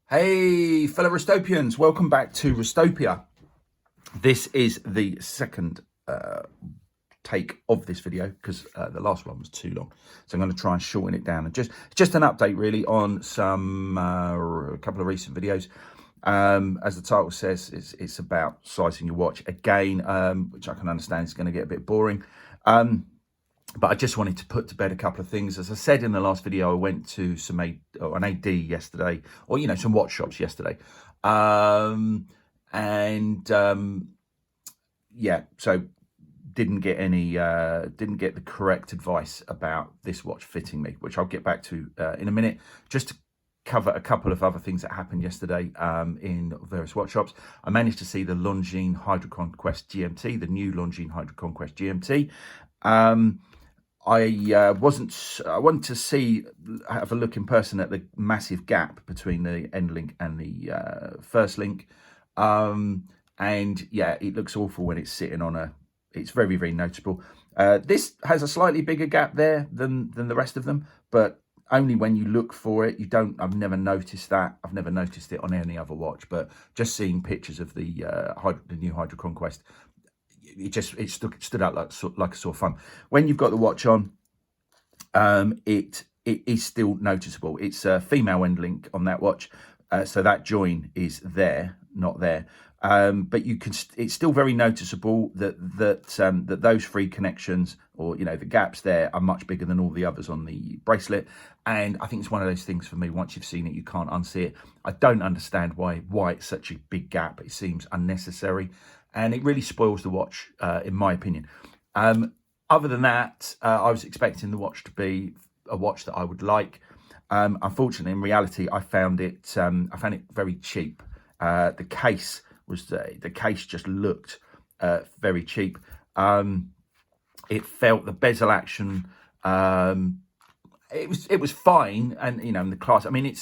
Hey, fellow Restopians, welcome back to Restopia. This is the second take of this video because the last one was too long. So I'm going to try and shorten it down and just an update really on a couple of recent videos. As the title says, it's about sizing your watch again, which I can understand is going to get a bit boring. But I just wanted to put to bed a couple of things. As I said in the last video, I went to an AD yesterday, or some watch shops yesterday, yeah, so didn't get the correct advice about this watch fitting me, which I'll get back to in a minute. Just to cover a couple of other things that happened yesterday in various watch shops. I managed to see the Longines Hydro Conquest GMT, the new Longines Hydro Conquest GMT. I wanted to have a look in person at the massive gap between the end link and the first link. And yeah, it looks awful when it's sitting on it's very, very noticeable. This has a slightly bigger gap there than the rest of them, but only when you look for it. I've never noticed that. I've never noticed it on any other watch, but just seeing pictures of the new Hydro Conquest, it stood out like a sore thumb. When you've got the watch on, it is still noticeable. It's a female end link on that watch, so that join is there, not there. But it's still very noticeable that those three connections, or the gaps there, are much bigger than all the others on the bracelet. And I think it's one of those things for me, once you've seen it, you can't unsee it. I don't understand why it's such a big gap. It seems unnecessary, and it really spoils the watch, in my opinion. Other than that, I was expecting the watch to be a watch that I would like. Unfortunately, in reality, I found it very cheap. The case just looked very cheap. It felt the bezel action. It was fine, and in the class. I mean,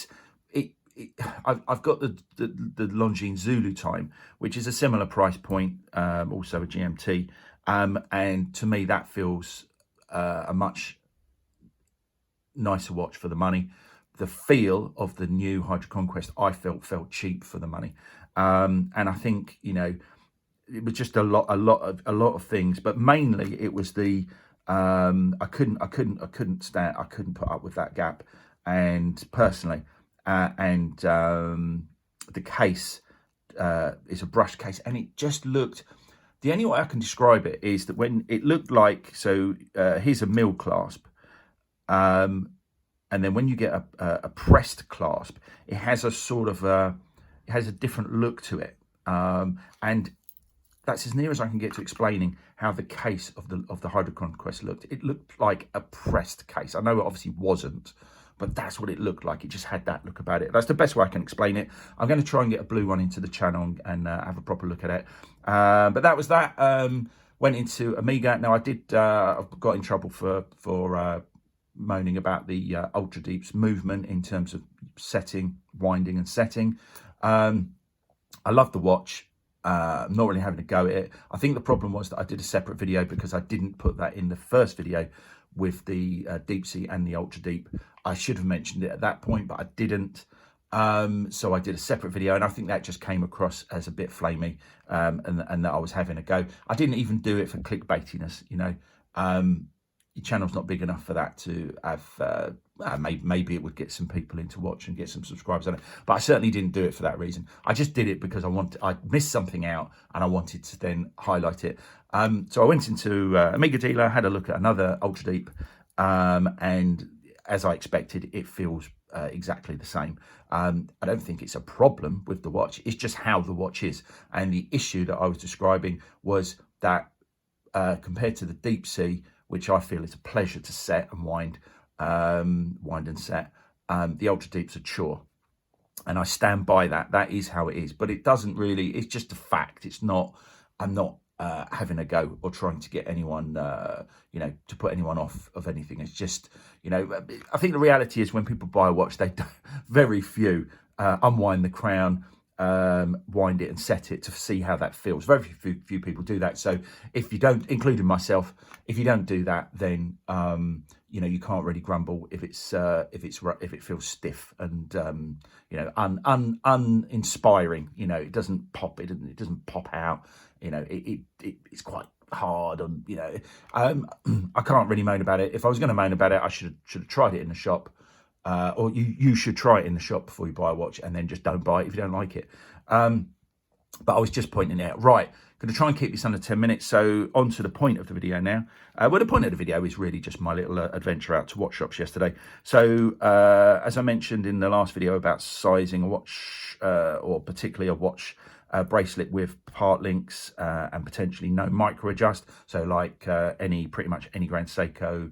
I've got the Longines Zulu Time, which is a similar price point, also a GMT, and to me that feels a much nicer watch for the money. The feel of the new Hydro Conquest I felt cheap for the money, and I think it was just a lot of things, but mainly it was the I couldn't put up with that gap, and personally. The case is a brush case, and it just looked. The only way I can describe it is that when it looked like, here's a mill clasp, and then when you get a pressed clasp, it has a different look to it, and that's as near as I can get to explaining how the case of the Hydro Conquest looked. It looked like a pressed case. I know it obviously wasn't, but that's what it looked like. It just had that look about it. That's the best way I can explain it. I'm going to try and get a blue one into the channel and have a proper look at it. But that was that. Went into Omega. Now I got in trouble for moaning about the Ultra Deep's movement in terms of setting, winding and setting. I love the watch. I'm not really having a go at it. I think the problem was that I did a separate video because I didn't put that in the first video with the Deep Sea and the Ultra Deep. I should have mentioned it at that point, but I didn't. So I did a separate video, and I think that just came across as a bit flamey, and that I was having a go. I didn't even do it for clickbaitiness, Your channel's not big enough for that to have. Maybe it would get some people into watch and get some subscribers on it, but I certainly didn't do it for that reason. I just did it because I missed something out, and I wanted to then highlight it. So I went into Omega Dealer, had a look at another Ultra Deep, and as I expected, it feels exactly the same. I don't think it's a problem with the watch. It's just how the watch is, and the issue that I was describing was that compared to the Deep Sea, which I feel is a pleasure to set and wind and set, the Ultra Deep's a chore, and I stand by that. That is how it is, but it doesn't really. It's just a fact. It's not. I'm not having a go or trying to get anyone, to put anyone off of anything. It's just, I think the reality is when people buy a watch, very few unwind the crown wind it and set it to see how that feels. Very few people do that. So if you don't, including myself, if you don't do that, then you know, you can't really grumble if it feels stiff and you know, uninspiring. You know, it doesn't pop. It doesn't pop out. You know, it's quite hard, and you know, I can't really moan about it. If I was going to moan about it, I should have tried it in the shop. Or you should try it in the shop before you buy a watch, and then just don't buy it if you don't like it. But I was just pointing it out. Right, going to try and keep this under 10 minutes. So on to the point of the video now. Well, the point of the video is really just my little adventure out to watch shops yesterday. So as I mentioned in the last video about sizing a watch, or particularly a watch bracelet with part links and potentially no micro adjust. So like pretty much any Grand Seiko,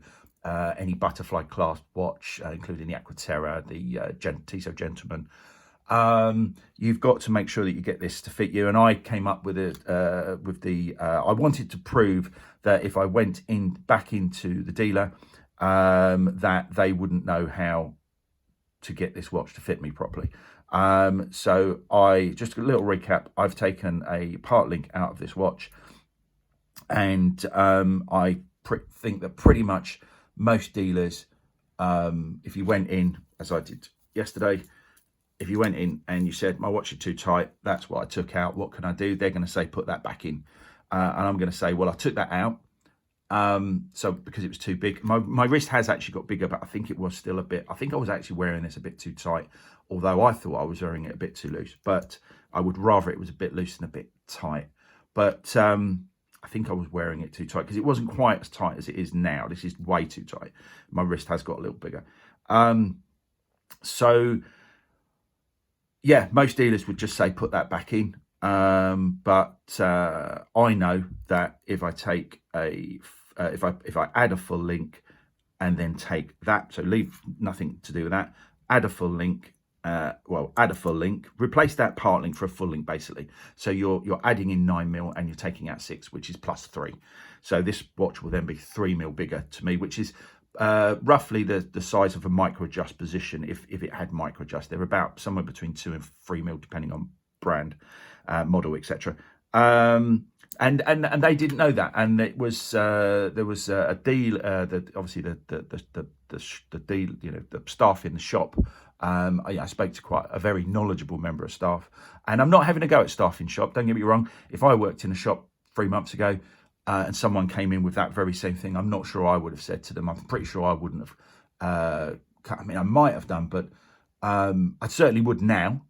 any butterfly clasp watch, including the Aquaterra, the Tissot Gentleman. You've got to make sure that you get this to fit you. And I came up with it I wanted to prove that if I went back into the dealer, that they wouldn't know how to get this watch to fit me properly. So just a little recap, I've taken a part link out of this watch, and I think that pretty much most dealers, if you went in, as I did yesterday, if you went in and you said, my watch is too tight, that's what I took out, what can I do? They're going to say, put that back in. And I'm going to say, well, I took that out. So because it was too big, my wrist has actually got bigger, but I think it was still a bit, I think I was actually wearing this a bit too tight, although I thought I was wearing it a bit too loose, but I would rather it was a bit loose than a bit tight. But I think I was wearing it too tight because it wasn't quite as tight as it is now. This is way too tight. My wrist has got a little bigger. So yeah, most dealers would just say, put that back in. But I know that if I take if I add a full link and then take that, so leave nothing to do with that, add a full link, add a full link, replace that part link for a full link basically. So you're adding in 9mm and you're taking out 6, which is +3. So this watch will then be 3mm bigger to me, which is roughly the size of a micro adjust position. If it had micro adjust, they're about somewhere between 2 and 3mm depending on brand, model, etc. And they didn't know that, and it was there was a deal that obviously the deal, you know, the staff in the shop. I spoke to quite a very knowledgeable member of staff, and I'm not having a go at staff in shop, don't get me wrong. If I worked in a shop 3 months ago and someone came in with that very same thing, I'm not sure I would have said to them. I'm pretty sure I wouldn't have. I mean, I might have done, but I certainly would now,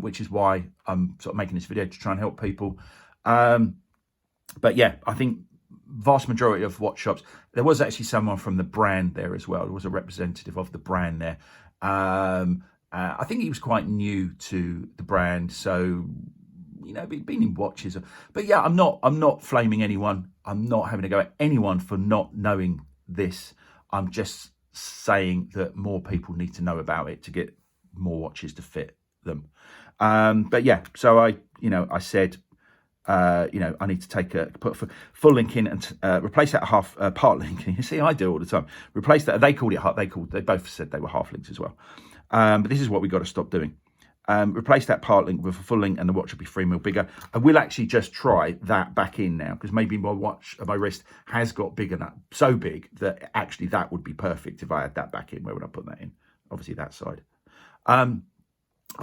which is why I'm sort of making this video to try and help people. But yeah, I think vast majority of watch shops, there was actually someone from the brand there as well. There was a representative of the brand there. I think he was quite new to the brand, so you know, been in watches. But yeah, I'm not flaming anyone. I'm not having to go at anyone for not knowing this. I'm just saying that more people need to know about it to get more watches to fit them. But yeah, so I said, you know, I need to put a full link in and replace that part link. You see, I do all the time. Replace that. They called it half. They both said they were half links as well. But this is what we got to stop doing. Replace that part link with a full link, and the watch will be 3mm bigger. I will actually just try that back in now, because maybe my wrist has got big enough, so big that actually that would be perfect if I had that back in. Where would I put that in? Obviously that side. I'll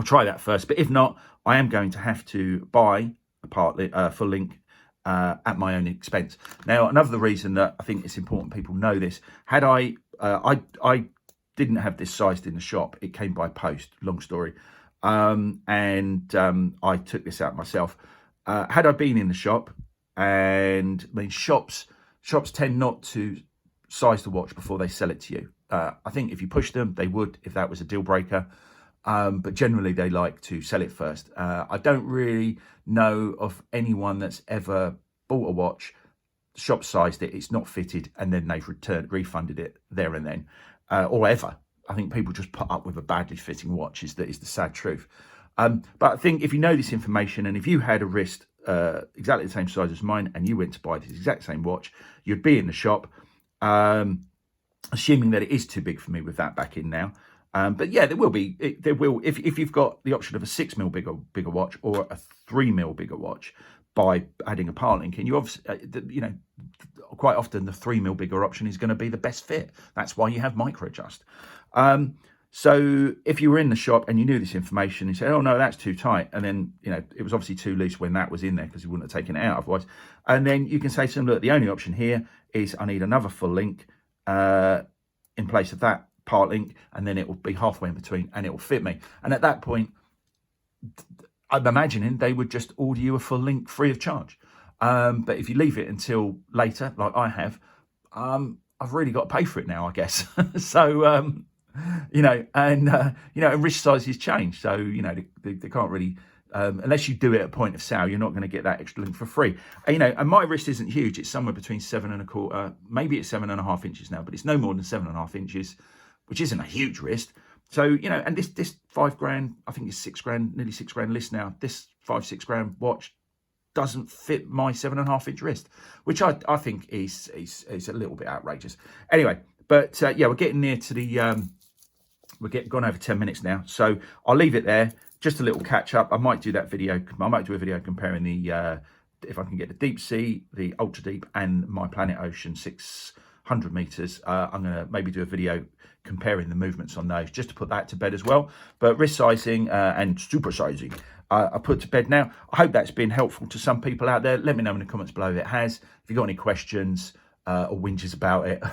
try that first, but if not, I am going to have to buy a full link at my own expense. Now, another reason that I think it's important people know this, had I didn't have this sized in the shop. It came by post, long story. I took this out myself. Had I been in the shop, and I mean, shops tend not to size the watch before they sell it to you. I think if you push them, they would, if that was a deal breaker. But generally they like to sell it first. I don't really know of anyone that's ever bought a watch, shop sized it, it's not fitted, and then they've refunded it there and then, or ever. I think people just put up with a badly fitting watch is the sad truth. But I think if you know this information, and if you had a wrist exactly the same size as mine, and you went to buy this exact same watch, you'd be in the shop, assuming that it is too big for me with that back in now. But yeah, there will be. There will if you've got the option of a 6mm bigger watch or a 3mm bigger watch by adding a part link in. You obviously, quite often the 3mm bigger option is going to be the best fit. That's why you have micro adjust. So if you were in the shop and you knew this information, you said, "Oh no, that's too tight," and then it was obviously too loose when that was in there because you wouldn't have taken it out otherwise. And then you can say to them, "Look, the only option here is I need another full link in place of that part link, and then it will be halfway in between, and it will fit me." And at that point, I'm imagining they would just order you a full link free of charge. But if you leave it until later, like I have, I've really got to pay for it now, I guess. So. And wrist sizes change, so they can't really unless you do it at point of sale, you're not going to get that extra link for free. And my wrist isn't huge. It's somewhere between 7.25, maybe it's 7.5 inches now, but it's no more than 7.5 inches, which isn't a huge wrist. So and this £5,000, I think it's £6,000, nearly £6,000 list now, this £6,000 watch doesn't fit my 7.5 inch wrist, which I think is a little bit outrageous. Anyway, but yeah, we're getting near to the gone over 10 minutes now, so I'll leave it there. Just a little catch up. I might do a video comparing the if I can get the deep sea, the ultra deep, and my Planet Ocean 600 meters. I'm gonna maybe do a video comparing the movements on those, just to put that to bed as well. But wrist sizing and supersizing, I put to bed now. I hope that's been helpful to some people out there. Let me know in the comments below if it has. If you've got any questions or whinges about it,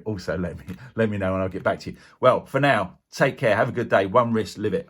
also let me know and I'll get back to you. Well, for now, take care. Have a good day. One wrist, live it.